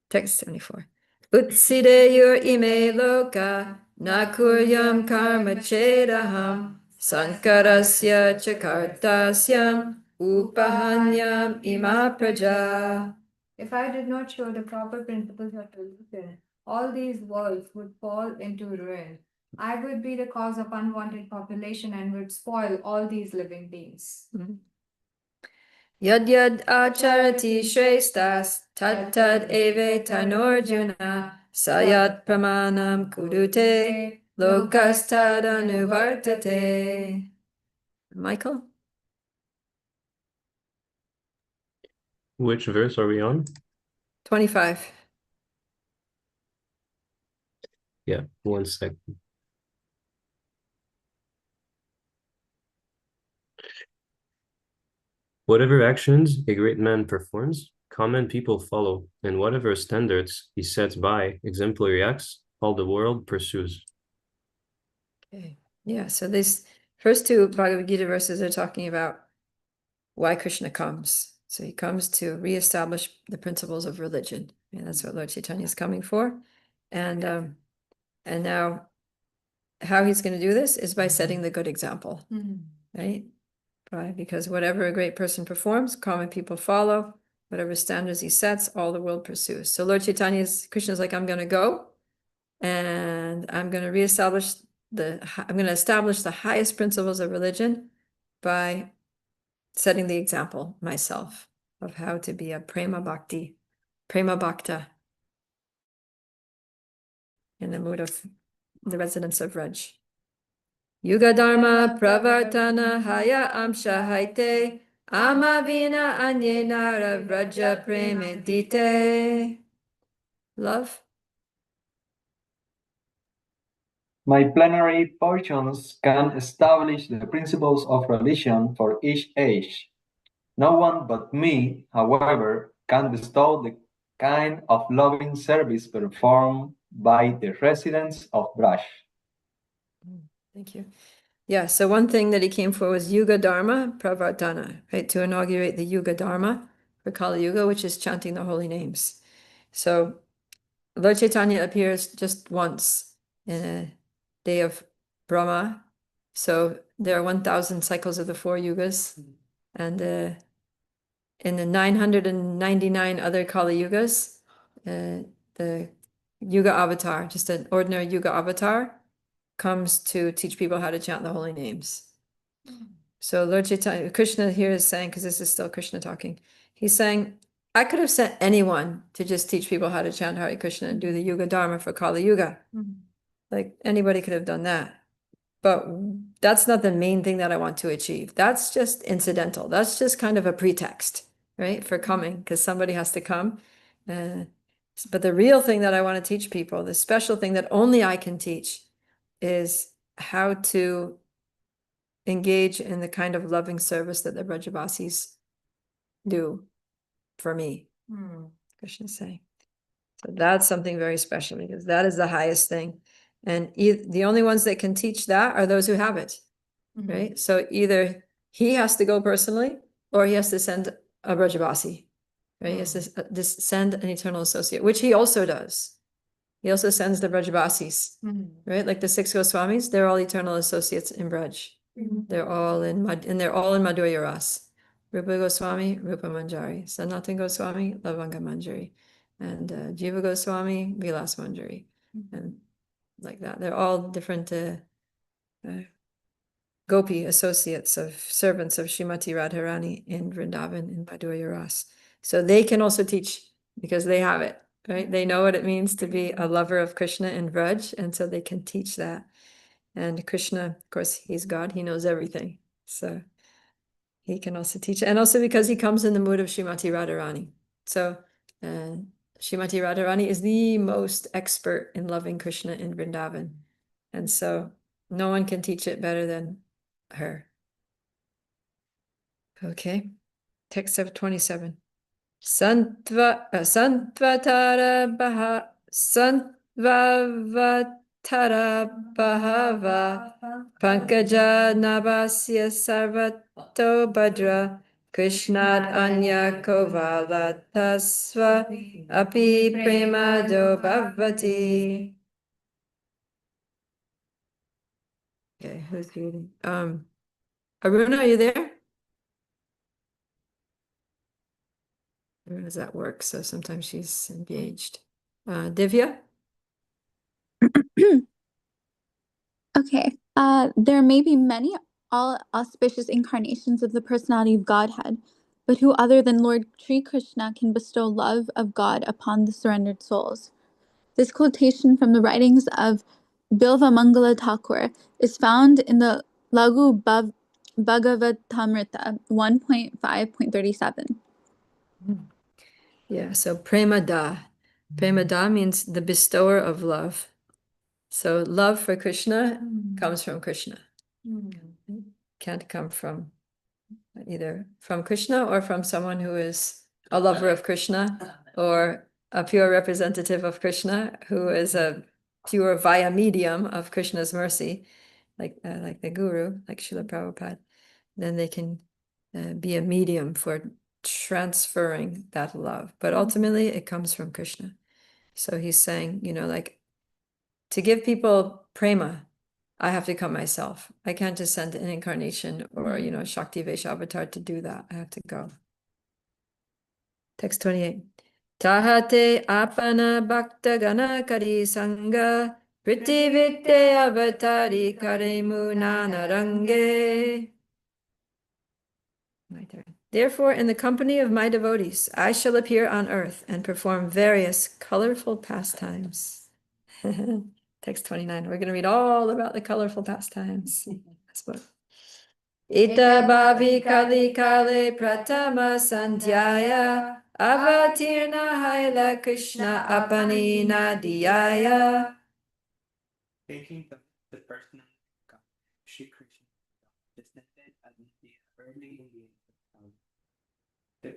Text 74. Utsideyur ime loka nakuryam karma chedaham sankarasya chakartasyam upahanyam ima praja. If I did not show the proper principles of religion, all these worlds would fall into ruin. I would be the cause of unwanted population and would spoil all these living beings. Yad yad acharati shrestas tad tad eve tanorjuna sayat pramanam kudute lokastad anuvartate. Michael? Which verse are we on? 25. Yeah, 1 second. Whatever actions a great man performs, common people follow, and whatever standards he sets by exemplary acts, all the world pursues. Okay. Yeah, so these first two Bhagavad Gita verses are talking about why Krishna comes. So he comes to reestablish the principles of religion. And that's what Lord Chaitanya is coming for. And now how he's going to do this is by setting the good example, right? Because whatever a great person performs, common people follow. Whatever standards he sets, all the world pursues. So Lord Chaitanya's Krishna's like, I'm going to go and I'm going to reestablish I'm going to establish the highest principles of religion by setting the example myself of how to be a prema bhakta in the mood of the residents of Raj. Yuga Dharma Pravartana Haya Amsha Haite Amavina Anyenara Vraja Premedite. Love? My plenary portions can establish the principles of religion for each age. No one but me, however, can bestow the kind of loving service performed by the residents of Braj. Thank you. Yeah, so one thing that he came for was Yuga Dharma Pravartana, right? To inaugurate the Yuga Dharma for Kali Yuga, which is chanting the holy names. So Lord Chaitanya appears just once in a day of Brahma. So there are 1,000 cycles of the 4 yugas. And in the 999 other Kali Yugas, the Yuga avatar, just an ordinary Yuga avatar, comes to teach people how to chant the holy names. So Lord Chaitanya, Krishna here is saying, because this is still Krishna talking, he's saying, I could have sent anyone to just teach people how to chant Hare Krishna and do the Yuga Dharma for Kali Yuga. Like anybody could have done that. But that's not the main thing that I want to achieve. That's just incidental. That's just kind of a pretext, right? For coming, because somebody has to come. But the real thing that I want to teach people, the special thing that only I can teach, is how to engage in the kind of loving service that the Brajavasis do for me, Krishna saying. So that's something very special because that is the highest thing. And the only ones that can teach that are those who have it, right? So either he has to go personally or he has to send a Brajavasi, right? He has to send an eternal associate, which he also does. He also sends the Brajavasis, right? Like the 6 Goswamis, they're all eternal associates in Braj. They're all in Madhurya Ras. Rupa Goswami, Rupa Manjari. Sanatana Goswami, Lavanga Manjari. And Jiva Goswami, Vilas Manjari. And like that. They're all different Gopi associates of servants of Srimati Radharani in Vrindavan in Madhurya Ras. So they can also teach because they have it, right? They know what it means to be a lover of Krishna in Vraj, and so they can teach that. And Krishna, of course, he's God, he knows everything. So he can also teach, and also because he comes in the mood of Srimati Radharani. So Srimati Radharani is the most expert in loving Krishna in Vrindavan. And so no one can teach it better than her. Okay, text 27. Santvatara Bahava Pankaja Nabasya Sarvato Bhadra Krishnad Anya Kovala Tasva Api Premado Bhavati. Okay, who's reading? Aruna, are you there? Aruna's at work, so sometimes she's engaged. Divya? Okay. There may be many all auspicious incarnations of the personality of Godhead, but who other than Lord Sri Krishna can bestow love of God upon the surrendered souls? This quotation from the writings of Bilva Mangala Thakur is found in the Lagu Bhagavatamrita 1.5.37. Yeah, so prema da. Prema da means the bestower of love. So love for Krishna comes from Krishna. Can't come from either from Krishna or from someone who is a lover of Krishna or a pure representative of Krishna who is a pure via medium of Krishna's mercy, like the guru, like Srila Prabhupada. Then they can be a medium for transferring that love. But ultimately, it comes from Krishna. So he's saying, like, to give people prema, I have to come myself. I can't just send an incarnation or, Shakti Vesha avatar to do that. I have to go. Text 28. Tahate apana bhakta gana kari sangha prithivite avatari karemu nanarange. My turn. Therefore, in the company of my devotees, I shall appear on earth and perform various colorful pastimes. Text 29. We're going to read all about the colorful pastimes. That's what. Ita bhavi kali kale pratama sandhyaya avatirna haila Krishna apanina diyaya. Thinking of the personal God, Shri Krishna, descended at the early Indian time. The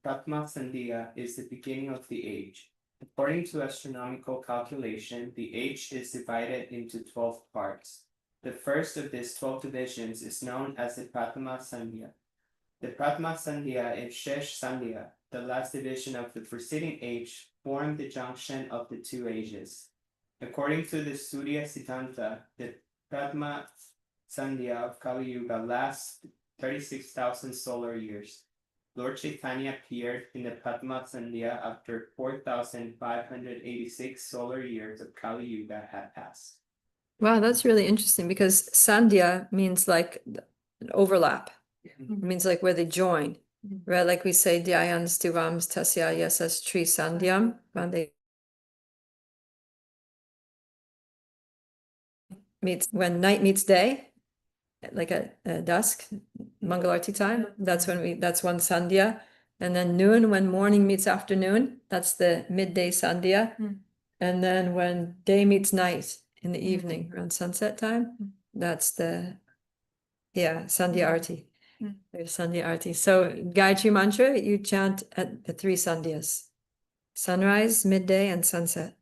Pratma Sandhya is the beginning of the age. According to astronomical calculation, the age is divided into 12 parts. The first of these 12 divisions is known as the Pratma Sandhya. The Pratma Sandhya and Shesh Sandhya, the last division of the preceding age, form the junction of the two ages. According to the Surya Siddhanta, the Pratma Sandhya of Kali Yuga lasts 36,000 solar years. Lord Caitanya appeared in the Pratma Sandhya after 4,586 solar years of Kali Yuga had passed. Wow, that's really interesting because sandhya means like an overlap. It means like where they join, right? Like we say, dhyayan stivams tasya yasas tri sandhyam. Meets when night meets day, like at dusk, Mangalarti time. That's one sandhya. And then noon, when morning meets afternoon, that's the midday sandhya. And then when day meets night in the evening around sunset time, that's the sandhya arti. There's sandhya arti. So Gayatri mantra, you chant at the three sandhyas: sunrise, midday, and sunset.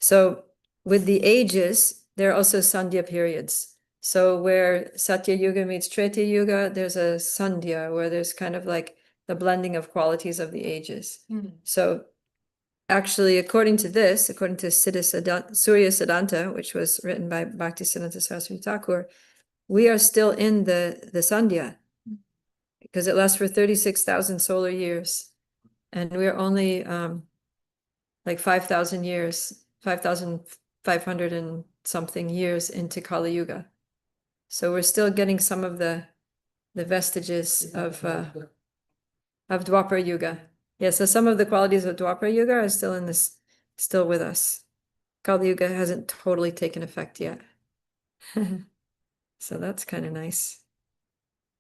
So with the ages, there are also sandhya periods. So where Satya Yuga meets Treta Yuga, there's a sandhya where there's kind of like the blending of qualities of the ages. So actually, according to Surya Siddhanta, which was written by Bhaktisiddhanta Saraswati Thakur, we are still in the sandhya because it lasts for 36,000 solar years. And we're only like 5,000 years, 5,500 and something years into Kali Yuga. So we're still getting some of the vestiges of Dwapara Yuga. Yeah, so some of the qualities of Dwapara Yuga are still with us. Kali Yuga hasn't totally taken effect yet. So that's kind of nice.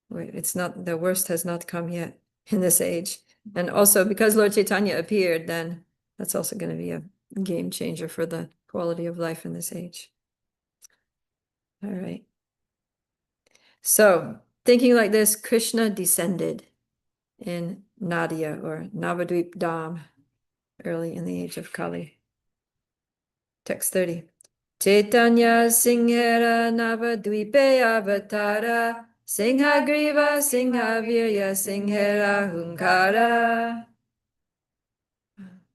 Wait, the worst has not come yet in this age. And also because Lord Chaitanya appeared, then that's also going to be a game changer for the quality of life in this age. All right. So thinking like this, Krishna descended in Nadia or Navadvip Dham early in the age of Kali. Text 30. Caitanya Singhara Navadvipe Avatara Singha Griva Singha Virya Singhara Hunkara.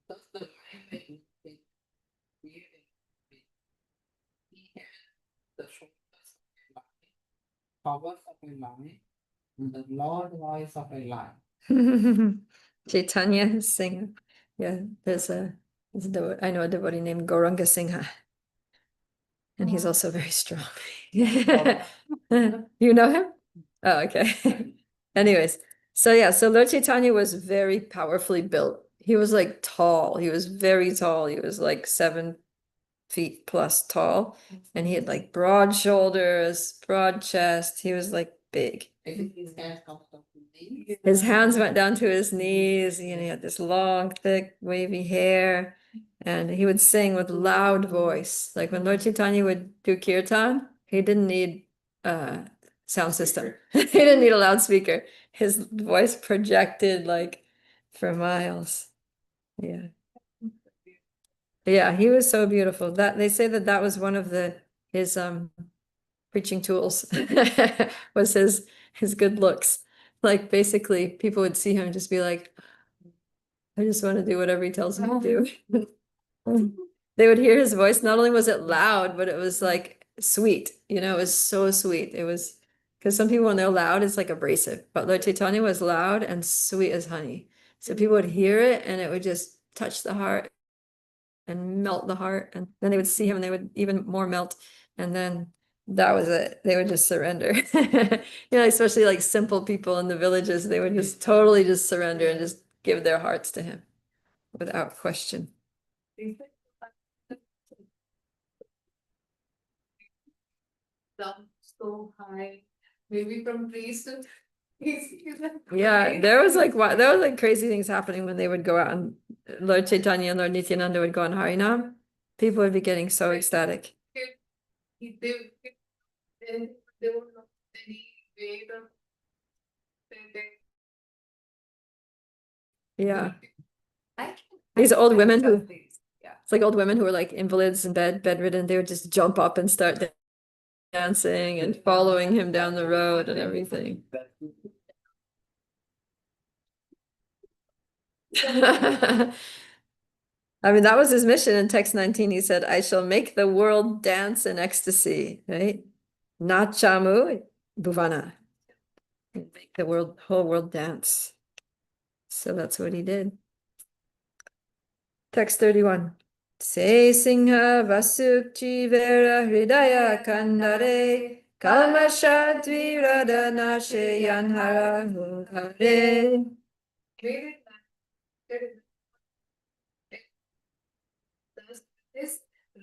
Thus the line that he created, he had the shoulders of a lion, powers of a lion, and the loud voice of a lion. Caitanya Singha. Yeah, there's I know a devotee named Gauranga Singha. And he's also very strong. You know him? Oh, okay. Anyways, so yeah, so Lord Chaitanya was very powerfully built. He was like tall. He was very tall. He was like 7 feet plus tall. And he had like broad shoulders, broad chest. He was like big. I think his hands come up to knees. His hands went down to his knees. You know, he had this long, thick, wavy hair. And he would sing with loud voice. Like when Lord Chaitanya would do kirtan, he didn't need a sound system. He didn't need a loudspeaker. His voice projected like for miles. Yeah. Yeah, he was so beautiful. That they say that was one of his preaching tools was his good looks. Like basically people would see him and just be like, I just want to do whatever he tells me to do. They would hear his voice. Not only was it loud, but it was like sweet. You know, it was so sweet. It was because some people when they're loud, it's like abrasive. But Lord Chaitanya was loud and sweet as honey. So people would hear it and it would just touch the heart and melt the heart. And then they would see him and they would even more melt. And then that was it. They would just surrender. You know, especially like simple people in the villages, they would just totally just surrender and just give their hearts to him without question. Down so high, maybe from trees to Yeah, there was like crazy things happening when they would go out and Lord Chaitanya and Lord Nityananda would go on Harinam. People would be getting so ecstatic. They would not any way of Yeah. I These old women who, yeah. it's like old women who were like invalids in bedridden, they would just jump up and start dancing and following him down the road and everything. I mean, that was his mission in text 19. He said, I shall make the world dance in ecstasy, right? Nachamu Bhuvana. Make the whole world dance. So that's what he did. Text 31. Se Singha Vasuk Chivera Hridaya Kandare Kalmasha Dvirada Nashe Yanhara Hunkare.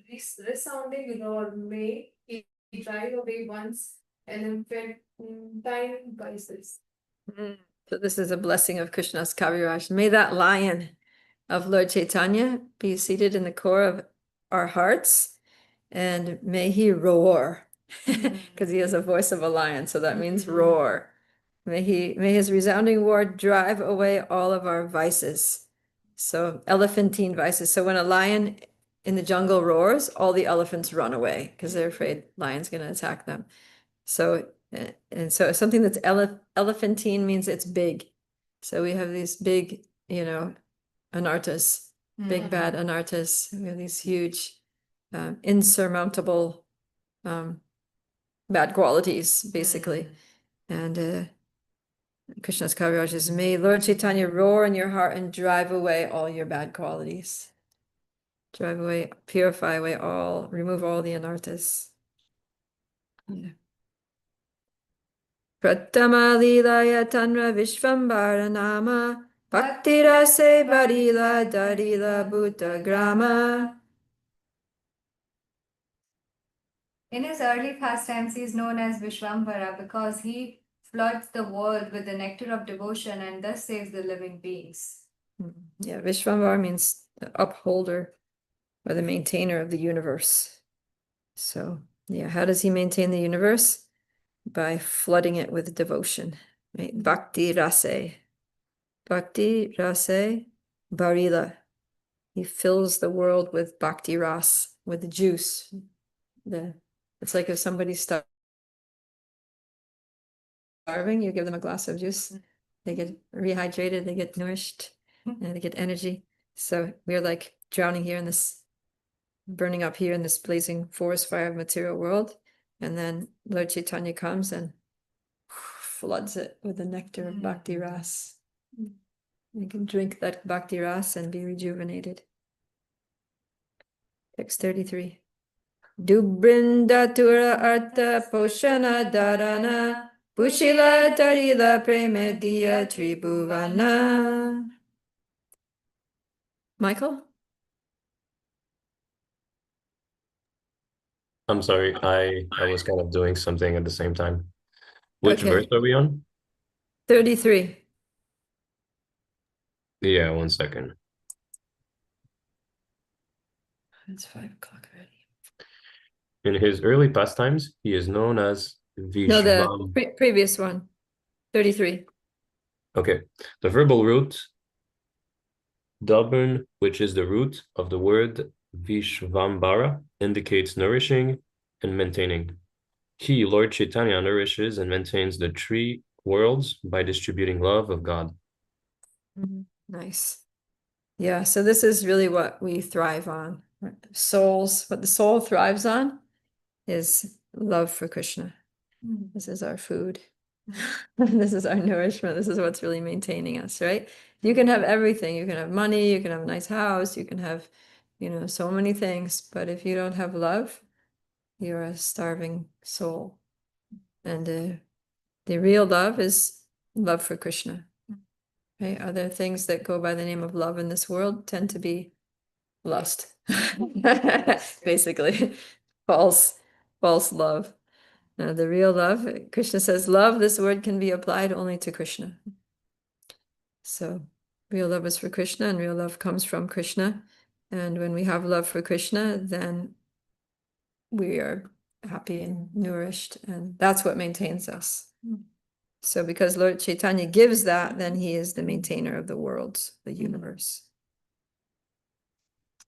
This resounding roar may he drive away once and infantine vices. So this is a blessing of Krishna's Kaviraj. May that lion of Lord Chaitanya be seated in the core of our hearts, and may he roar, because he has a voice of a lion, so that means roar. May his resounding roar drive away all of our vices. So elephantine vices. So when a lion in the jungle roars, all the elephants run away because they're afraid lion's going to attack them. So and so something that's elephantine means it's big. So we have these big, you know, anartas, big bad anartas. We have these huge, insurmountable bad qualities, basically. And Krishna's Kaviraj is, may Lord Chaitanya roar in your heart and drive away all your bad qualities. Drive away, purify away all, remove all the anarthas. Yeah. Pratama Lilaya Tanra Vishvambara Nama Bhaktira Se Barila Darila Bhuta Grama. In his early pastimes, he is known as Vishvambara because he floods the world with the nectar of devotion and thus saves the living beings. Yeah, Vishvambara means the upholder or the maintainer of the universe. So, yeah, how does he maintain the universe? by flooding it with devotion, right? Bhakti rase. Bhakti rase barila. He fills the world with bhakti ras, with the juice. It's like if somebody's starving, you give them a glass of juice, they get rehydrated, they get nourished, and they get energy. So we're like drowning here in this, burning up here in this blazing forest fire of material world. And then Lord Chaitanya comes and floods it with the nectar of bhakti ras. You can drink that bhakti ras and be rejuvenated. Text 33. Dubrinda tura artha poshana dharana pushila tarila premediya tribhuvana. Michael? I'm sorry, I was kind of doing something at the same time. Which Okay. verse are we on? 33. Yeah, 1 second. It's 5 o'clock already. In his early pastimes, he is known as No, the Vishvam. previous one. 33. Okay, the verbal root Dabun, which is the root of the word Vishvambara, indicates nourishing and maintaining. He, Lord Chaitanya, nourishes and maintains the three worlds by distributing love of God. Nice. Yeah, so this is really what we thrive on. Souls, what the soul thrives on is love for Krishna. This is our food. This is our nourishment. This is what's really maintaining us, right? You can have everything. You can have money, you can have a nice house, you can have, so many things. But if you don't have love, you're a starving soul. And the real love is love for Krishna. Right? Other things that go by the name of love in this world tend to be lust. Basically, false love. The real love, Krishna says, love, this word can be applied only to Krishna. So real love is for Krishna, and real love comes from Krishna. And when we have love for Krishna, then we are happy and nourished, and that's what maintains us. So because Lord Chaitanya gives that, then he is the maintainer of the worlds, the universe.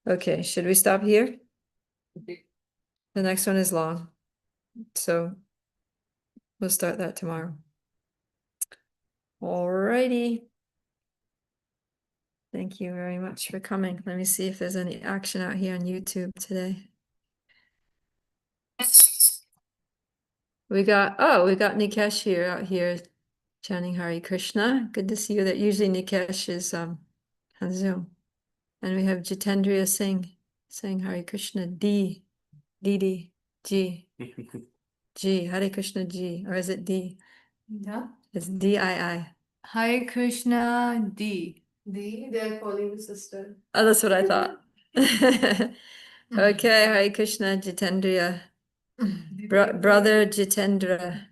Okay, should we stop here? The next one is long, so we'll start that tomorrow. Alrighty. Thank you very much for coming. Let me see if there's any action out here on YouTube today. We got Nikesh here out here chanting Hare Krishna. Good to see you. That usually Nikesh is on Zoom. And we have Jitendriya Singh saying Hare Krishna D, G, G, Hare Krishna G, or is it D? Yeah. It's D-I-I. Hare Krishna D. They're calling the sister. Oh, that's what I thought. Okay, Hare Krishna Jitendriya. Brother Jitendra.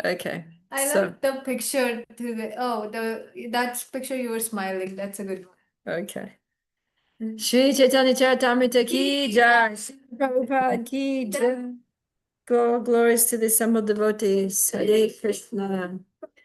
Okay. I so, like the picture to that picture you were smiling. That's a good one. Okay. Shri Chaitanya Charitamrita ki jai. Shri Prabhupada ki jai. Glories to the assembled devotees. Hare Krishna.